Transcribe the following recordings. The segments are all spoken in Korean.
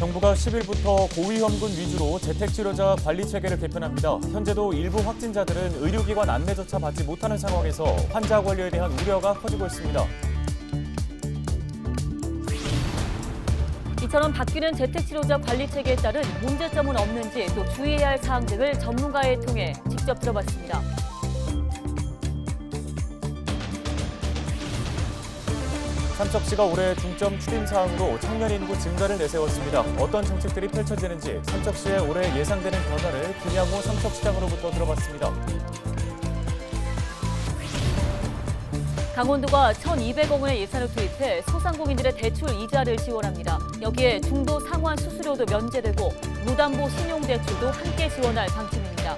정부가 10일부터 고위험군 위주로 재택치료자 관리 체계를 개편합니다. 현재도 일부 확진자들은 의료기관 안내조차 받지 못하는 상황에서 환자 관리에 대한 우려가 커지고 있습니다. 이처럼 바뀌는 재택치료자 관리 체계에 따른 문제점은 없는지 또 주의해야 할 사항 등을 전문가에 통해 직접 들어봤습니다. 삼척시가 올해 중점 추진 사항으로 청년 인구 증가를 내세웠습니다. 어떤 정책들이 펼쳐지는지 삼척시의 올해 예상되는 변화를 김양호 삼척시장으로부터 들어봤습니다. 강원도가 1,200억 원의 예산을 투입해 소상공인들의 대출 이자를 지원합니다. 여기에 중도 상환 수수료도 면제되고 무담보 신용대출도 함께 지원할 방침입니다.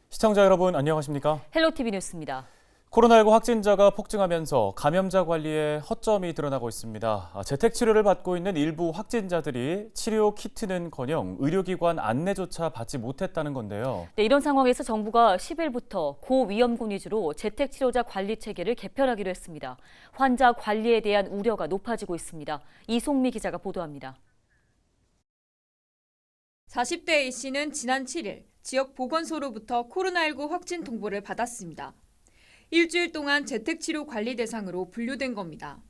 시청자 여러분 안녕하십니까? 헬로티비 뉴스입니다. 코로나19 확진자가 폭증하면서 감염자 관리에 허점이 드러나고 있습니다. 재택치료를 받고 있는 일부 확진자들이 치료 키트는커녕 의료기관 안내조차 받지 못했다는 건데요. 네, 이런 상황에서 정부가 10일부터 고위험군 위주로 재택치료자 관리 체계를 개편하기로 했습니다. 환자 관리에 대한 우려가 높아지고 있습니다. 이송미 기자가 보도합니다. 40대 A씨는 지난 7일 지역 보건소로부터 코로나19 확진 통보를 받았습니다. 일주일 동안 재택치료 관리 대상으로 분류된 겁니다.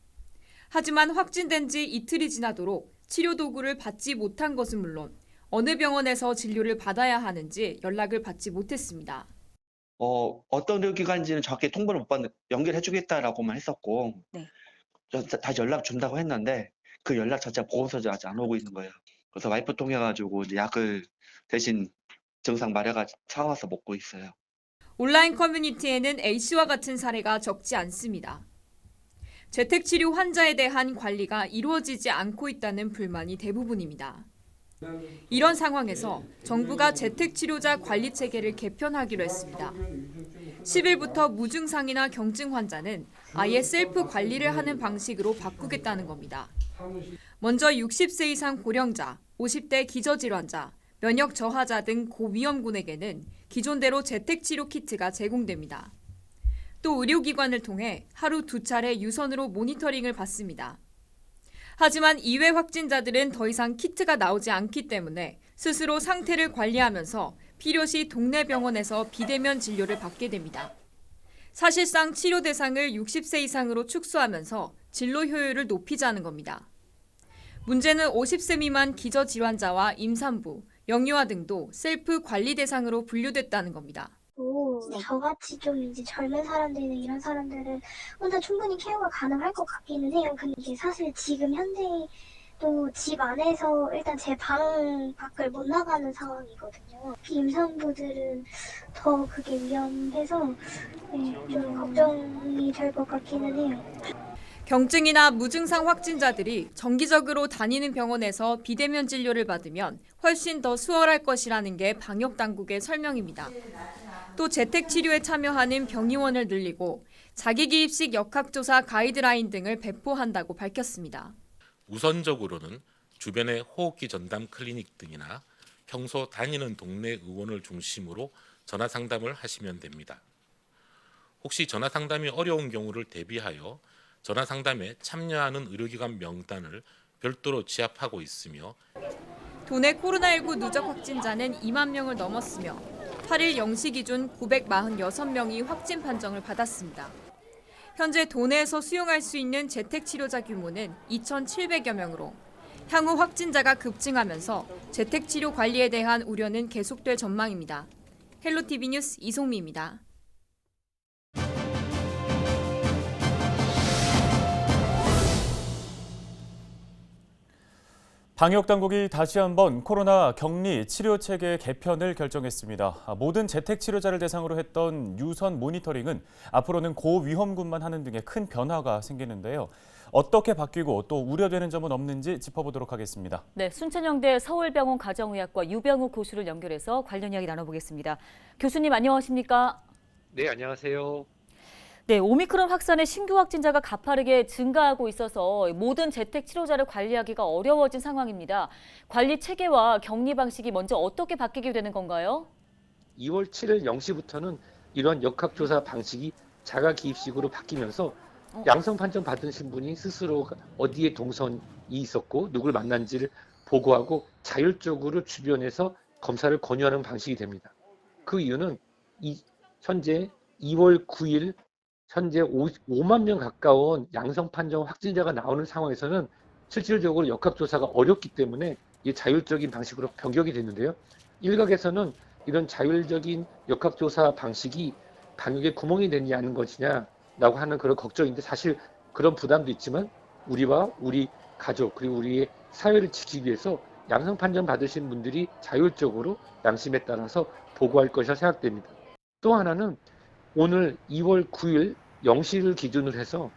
하지만 확진된 지 이틀이 지나도록 치료 도구를 받지 못한 것은 물론 어느 병원에서 진료를 받아야 하는지 연락을 받지 못했습니다. 어떤 의료기관인지는 정확히 통보를 못 받는 연결해주겠다라고만 했었고 네. 다시 연락 준다고 했는데 그 연락 자체가 보고서도 아직 안 오고 있는 거예요. 그래서 와이프 통해가지고 이제 약을 대신 증상 마려가 사와서 먹고 있어요. 온라인 커뮤니티에는 A씨와 같은 사례가 적지 않습니다. 재택치료 환자에 대한 관리가 이루어지지 않고 있다는 불만이 대부분입니다. 이런 상황에서 정부가 재택치료자 관리 체계를 개편하기로 했습니다. 10일부터 무증상이나 경증 환자는 아예 셀프 관리를 하는 방식으로 바꾸겠다는 겁니다. 먼저 60세 이상 고령자, 50대 기저질환자, 면역 저하자 등 고위험군에게는 기존대로 재택치료 키트가 제공됩니다. 또 의료기관을 통해 하루 2차례 유선으로 모니터링을 받습니다. 하지만 이외 확진자들은 더 이상 키트가 나오지 않기 때문에 스스로 상태를 관리하면서 필요시 동네 병원에서 비대면 진료를 받게 됩니다. 사실상 치료 대상을 60세 이상으로 축소하면서 진로 효율을 높이자는 겁니다. 문제는 50세 미만 기저질환자와 임산부, 영유아 등도 셀프 관리 대상으로 분류됐다는 겁니다. 저같이 좀 이제 젊은 사람들이나 이런 사람들은 혼자 충분히 케어가 가능할 것 같기는 해요. 근데 이게 사실 지금 현재 또 집 안에서 일단 제 방 밖을 못 나가는 상황이거든요. 임산부들은 더 그게 위험해서 좀 걱정이 될 것 같기는 해요. 경증이나 무증상 확진자들이 정기적으로 다니는 병원에서 비대면 진료를 받으면 훨씬 더 수월할 것이라는 게 방역당국의 설명입니다. 또 재택치료에 참여하는 병의원을 늘리고 자기기입식 역학조사 가이드라인 등을 배포한다고 밝혔습니다. 우선적으로는 주변의 호흡기 전담 클리닉 등이나 평소 다니는 동네 의원을 중심으로 전화 상담을 하시면 됩니다. 혹시 전화 상담이 어려운 경우를 대비하여 전화 상담에 참여하는 의료기관 명단을 별도로 지압하고 있으며 도내 코로나19 누적 확진자는 2만 명을 넘었으며 8일 0시 기준 946명이 확진 판정을 받았습니다. 현재 도내에서 수용할 수 있는 재택치료자 규모는 2,700여 명으로 향후 확진자가 급증하면서 재택치료 관리에 대한 우려는 계속될 전망입니다. 헬로티비 뉴스 이송미입니다. 방역당국이 다시 한번 코로나 격리 치료 체계 개편을 결정했습니다. 모든 재택치료자를 대상으로 했던 유선 모니터링은 앞으로는 고위험군만 하는 등의 큰 변화가 생기는데요. 어떻게 바뀌고 또 우려되는 점은 없는지 짚어보도록 하겠습니다. 네, 순천향대 서울병원 가정의학과 유병우 교수를 연결해서 관련 이야기 나눠보겠습니다. 교수님 안녕하십니까? 네, 안녕하세요. 네, 오미크론 확산의 신규 확진자가 가파르게 증가하고 있어서 모든 재택 치료자를 관리하기가 어려워진 상황입니다. 관리 체계와 격리 방식이 먼저 어떻게 바뀌게 되는 건가요? 2월 7일 0시부터는 이런 역학조사 방식이 자가 기입식으로 바뀌면서 양성 판정 받으신 분이 스스로 어디에 동선이 있었고 누굴 만난지를 보고하고 자율적으로 주변에서 검사를 권유하는 방식이 됩니다. 그 이유는 현재 2월 9일 현재 5만 명 가까운 양성 판정 확진자가 나오는 상황에서는 실질적으로 역학조사가 어렵기 때문에 이 자율적인 방식으로 변경이 됐는데요. 일각에서는 이런 자율적인 역학조사 방식이 방역에 구멍이 되지 않은 것이냐라고 하는 그런 걱정인데 사실 그런 부담도 있지만 우리와 우리 가족 그리고 우리의 사회를 지키기 위해서 양성 판정 받으신 분들이 자율적으로 양심에 따라서 보고할 것이라 생각됩니다. 또 하나는 오늘 2월 9일 0시를 기준으로 해서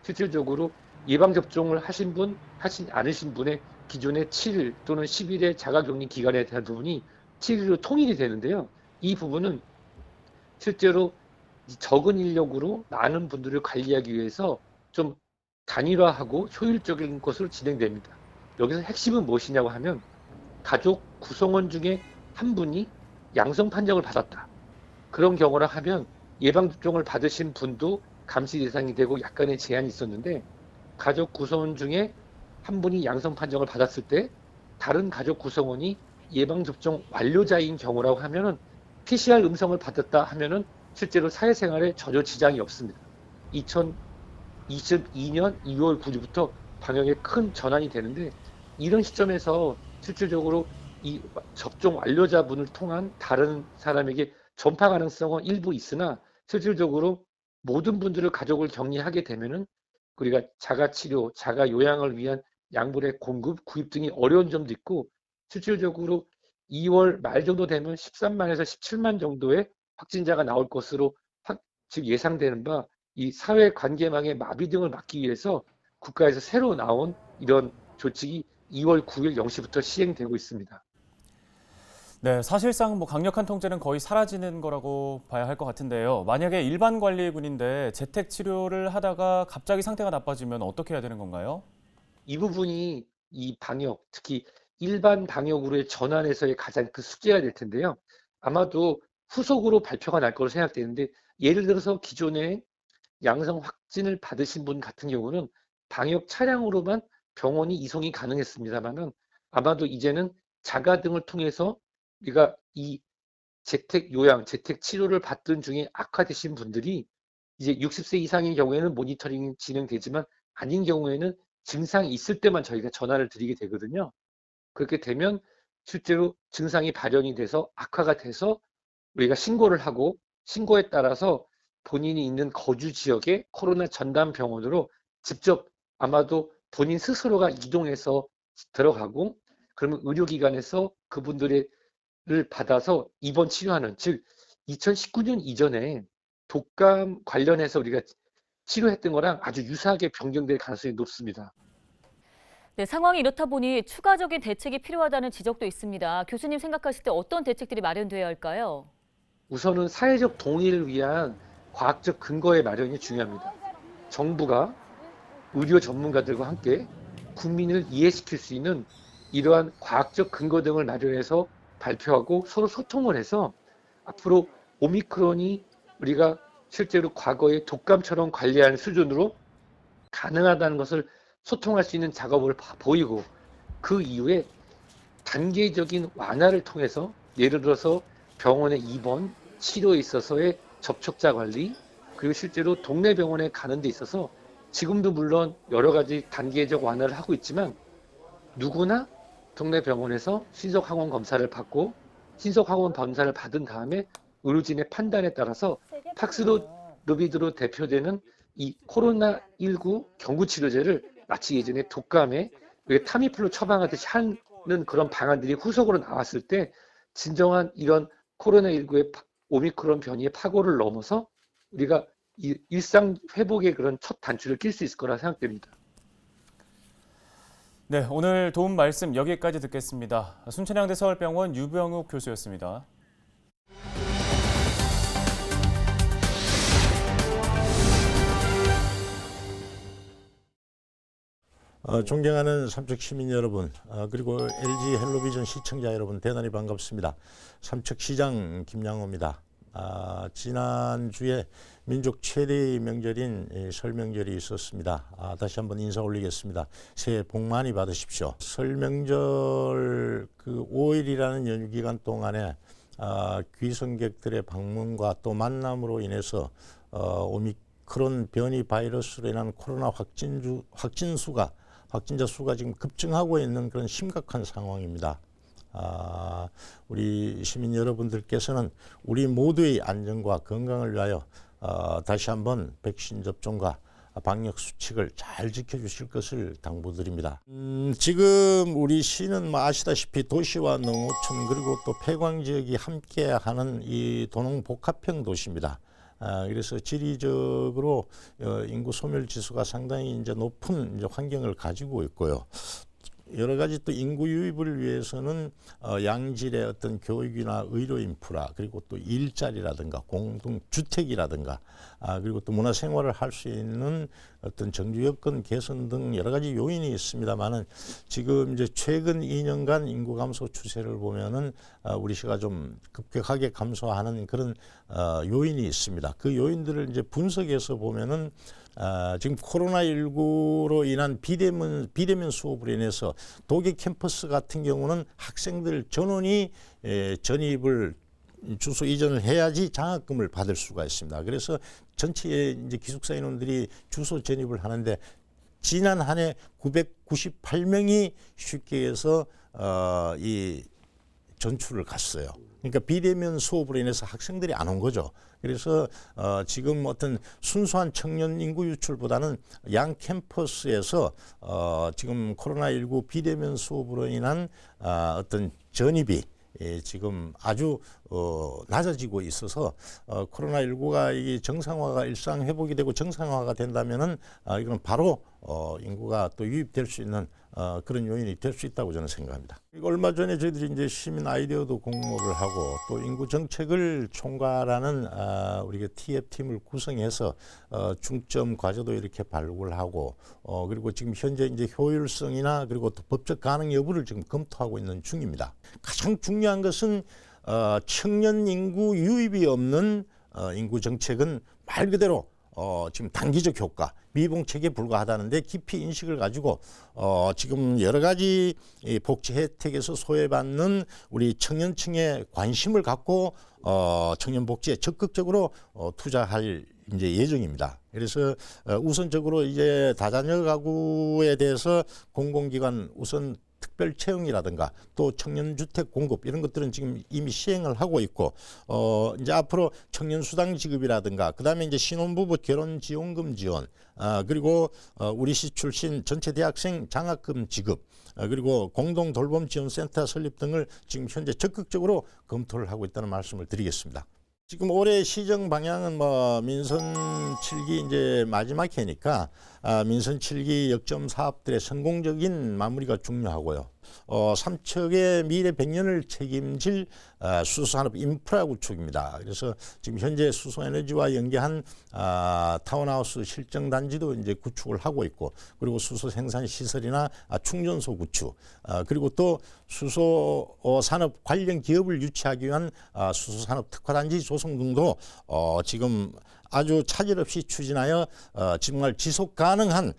실질적으로 예방접종을 하신 분, 하지 않으신 분의 기존의 7일 또는 10일의 자가격리 기간에 대한 부분이 7일로 통일이 되는데요. 이 부분은 실제로 적은 인력으로 많은 분들을 관리하기 위해서 좀 단일화하고 효율적인 것으로 진행됩니다. 여기서 핵심은 무엇이냐고 하면 가족 구성원 중에 한 분이 양성 판정을 받았다. 그런 경우라 하면 예방접종을 받으신 분도 감시 대상이 되고 약간의 제한이 있었는데 가족 구성원 중에 한 분이 양성 판정을 받았을 때 다른 가족 구성원이 예방접종 완료자인 경우라고 하면은 PCR 음성을 받았다 하면은 실제로 사회생활에 전혀 지장이 없습니다. 2022년 2월 9일부터 방역에 큰 전환이 되는데 이런 시점에서 실질적으로 이 접종 완료자분을 통한 다른 사람에게 전파 가능성은 일부 있으나 실질적으로 모든 분들을 가족을 격리하게 되면은 우리가 자가 치료, 자가 요양을 위한 약물의 공급, 구입 등이 어려운 점도 있고 실질적으로 2월 말 정도 되면 13만에서 17만 정도의 확진자가 나올 것으로 지금 예상되는 바 이 사회 관계망의 마비 등을 막기 위해서 국가에서 새로 나온 이런 조치가 2월 9일 0시부터 시행되고 있습니다. 네, 사실상 강력한 통제는 거의 사라지는 거라고 봐야 할 것 같은데요. 만약에 일반 관리군인데 재택 치료를 하다가 갑자기 상태가 나빠지면 어떻게 해야 되는 건가요? 이 부분이 이 방역, 특히 일반 방역으로의 전환에서의 가장 큰 숙제가 될 텐데요. 아마도 후속으로 발표가 날 거로 생각되는데 예를 들어서 기존에 양성 확진을 받으신 분 같은 경우는 방역 차량으로만 병원이 이송이 가능했습니다만은 아마도 이제는 자가 등을 통해서 우리가 이 재택 요양, 재택 치료를 받던 중에 악화되신 분들이 이제 60세 이상인 경우에는 모니터링이 진행되지만 아닌 경우에는 증상이 있을 때만 저희가 전화를 드리게 되거든요. 그렇게 되면 실제로 증상이 발현이 돼서 악화가 돼서 우리가 신고를 하고 신고에 따라서 본인이 있는 거주 지역의 코로나 전담 병원으로 직접 아마도 본인 스스로가 이동해서 들어가고 그러면 의료기관에서 그분들을 받아서 입원 치료하는 즉 2019년 이전에 독감 관련해서 우리가 치료했던 거랑 아주 유사하게 변경될 가능성이 높습니다. 네, 상황이 이렇다 보니 추가적인 대책이 필요하다는 지적도 있습니다. 교수님 생각하실 때 어떤 대책들이 마련되어야 할까요? 우선은 사회적 동의를 위한 과학적 근거의 마련이 중요합니다. 정부가 의료 전문가들과 함께 국민을 이해시킬 수 있는 이러한 과학적 근거 등을 마련해서 발표하고 서로 소통을 해서 앞으로 오미크론이 우리가 실제로 과거의 독감처럼 관리하는 수준으로 가능하다는 것을 소통할 수 있는 작업을 보이고 그 이후에 단계적인 완화를 통해서 예를 들어서 병원의 입원, 치료에 있어서의 접촉자 관리 그리고 실제로 동네 병원에 가는 데 있어서 지금도 물론 여러 가지 단계적 완화를 하고 있지만 누구나 동네 병원에서 신속항원 검사를 받고 신속항원 검사를 받은 다음에 의료진의 판단에 따라서 팍스로비드로 대표되는 이 코로나19 경구치료제를 마치 예전에 독감에 타미플루 처방하듯이 하는 그런 방안들이 후속으로 나왔을 때 진정한 이런 코로나19의 오미크론 변이의 파고를 넘어서 우리가 일상 회복의 그런 첫 단추를 낄 수 있을 거라 생각됩니다. 네, 오늘 도움 말씀 여기까지 듣겠습니다. 순천향대 서울병원 유병욱 교수였습니다. 존경하는 삼척 시민 여러분, 그리고 LG 헬로비전 시청자 여러분, 대단히 반갑습니다. 삼척시장 김양호입니다. 지난주에 민족 최대의 명절인 설 명절이 있었습니다. 다시 한번 인사 올리겠습니다. 새해 복 많이 받으십시오. 설 명절 그 5일이라는 연휴 기간 동안에 귀성객들의 방문과 또 만남으로 인해서 오미크론 변이 바이러스로 인한 코로나 확진자 수가 지금 급증하고 있는 그런 심각한 상황입니다. 우리 시민 여러분들께서는 우리 모두의 안전과 건강을 위하여 다시 한번 백신 접종과 방역 수칙을 잘 지켜주실 것을 당부드립니다. 지금 우리 시는 아시다시피 도시와 농어촌 그리고 또 폐광 지역이 함께하는 이 도농복합형 도시입니다. 그래서 지리적으로 인구 소멸 지수가 상당히 이제 높은 이제 환경을 가지고 있고요. 여러 가지 또 인구 유입을 위해서는 양질의 어떤 교육이나 의료 인프라 그리고 또 일자리라든가 공동 주택이라든가 그리고 또 문화 생활을 할 수 있는 어떤 정주 여건 개선 등 여러 가지 요인이 있습니다만은 지금 이제 최근 2년간 인구 감소 추세를 보면은 우리 시가 좀 급격하게 감소하는 그런 요인이 있습니다. 그 요인들을 이제 분석해서 보면은 지금 코로나19로 인한 비대면 수업으로 인해서 도계 캠퍼스 같은 경우는 학생들 전원이 전입을 주소 이전을 해야지 장학금을 받을 수가 있습니다. 그래서 전체 이제 기숙사 인원들이 주소 전입을 하는데 지난 한 해 998명이 쉽게 해서 이 전출을 갔어요. 그러니까 비대면 수업으로 인해서 학생들이 안 온 거죠. 그래서 지금 어떤 순수한 청년 인구 유출보다는 양 캠퍼스에서 지금 코로나19 비대면 수업으로 인한 어떤 전입이 지금 아주 낮아지고 있어서 코로나19가 이 정상화가 일상 회복이 되고 정상화가 된다면은 이건 바로 인구가 또 유입될 수 있는 그런 요인이 될 수 있다고 저는 생각합니다. 얼마 전에 저희들이 이제 시민 아이디어도 공모를 하고 또 인구 정책을 총괄하는 우리가 TF팀을 구성해서 중점 과제도 이렇게 발굴하고 그리고 지금 현재 이제 효율성이나 그리고 또 법적 가능 여부를 지금 검토하고 있는 중입니다. 가장 중요한 것은 청년 인구 유입이 없는 인구 정책은 말 그대로 지금 단기적 효과, 미봉책에 불과하다는데 깊이 인식을 가지고 지금 여러 가지 복지 혜택에서 소외받는 우리 청년층의 관심을 갖고 청년 복지에 적극적으로 투자할 이제 예정입니다. 그래서 우선적으로 이제 다자녀 가구에 대해서 공공기관 우선 특별 채용이라든가 또 청년주택 공급 이런 것들은 지금 이미 시행을 하고 있고 이제 앞으로 청년수당 지급이라든가 그다음에 이제 신혼부부 결혼지원금 지원 그리고 우리 시 출신 전체 대학생 장학금 지급 그리고 공동돌봄지원센터 설립 등을 지금 현재 적극적으로 검토를 하고 있다는 말씀을 드리겠습니다. 지금 올해 시정 방향은 민선 7기 이제 마지막 해니까 민선 7기 역점 사업들의 성공적인 마무리가 중요하고요. 삼척의 미래 100년을 책임질 수소산업 인프라 구축입니다. 그래서 지금 현재 수소에너지와 연계한 타운하우스 실정 단지도 이제 구축을 하고 있고, 그리고 수소 생산 시설이나 충전소 구축, 그리고 또 수소 산업 관련 기업을 유치하기 위한 수소 산업 특화 단지 조성 등도 지금 아주 차질 없이 추진하여 정말 지속 가능한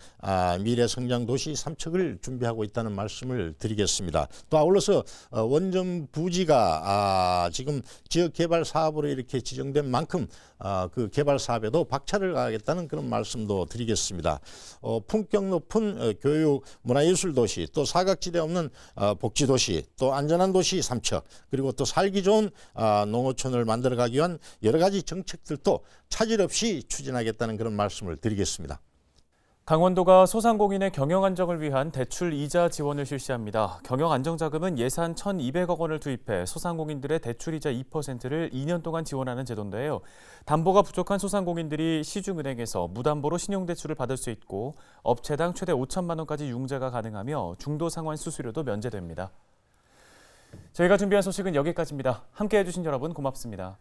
미래 성장 도시 삼척을 준비하고 있다는 말씀을 드리겠습니다. 또 아울러서 원전 부지가 지금 지역 개발 사업으로 이렇게 지정된 만큼 그 개발 사업에도 박차를 가하겠다는 그런 말씀도 드리겠습니다. 품격 높은 교육, 문화예술 도시, 또 사각지대 없는 복지 도시, 또 안전한 도시 삼척, 그리고 또 살기 좋은 농어촌을 만들어가기 위한 여러 가지 정책들도 차질 없이 추진하겠다는 그런 말씀을 드리겠습니다. 강원도가 소상공인의 경영 안정을 위한 대출 이자 지원을 실시합니다. 경영 안정자금은 예산 1,200억 원을 투입해 소상공인들의 대출이자 2%를 2년 동안 지원하는 제도인데요. 담보가 부족한 소상공인들이 시중은행에서 무담보로 신용대출을 받을 수 있고 업체당 최대 5천만 원까지 융자가 가능하며 중도상환 수수료도 면제됩니다. 저희가 준비한 소식은 여기까지입니다. 함께해 주신 여러분 고맙습니다.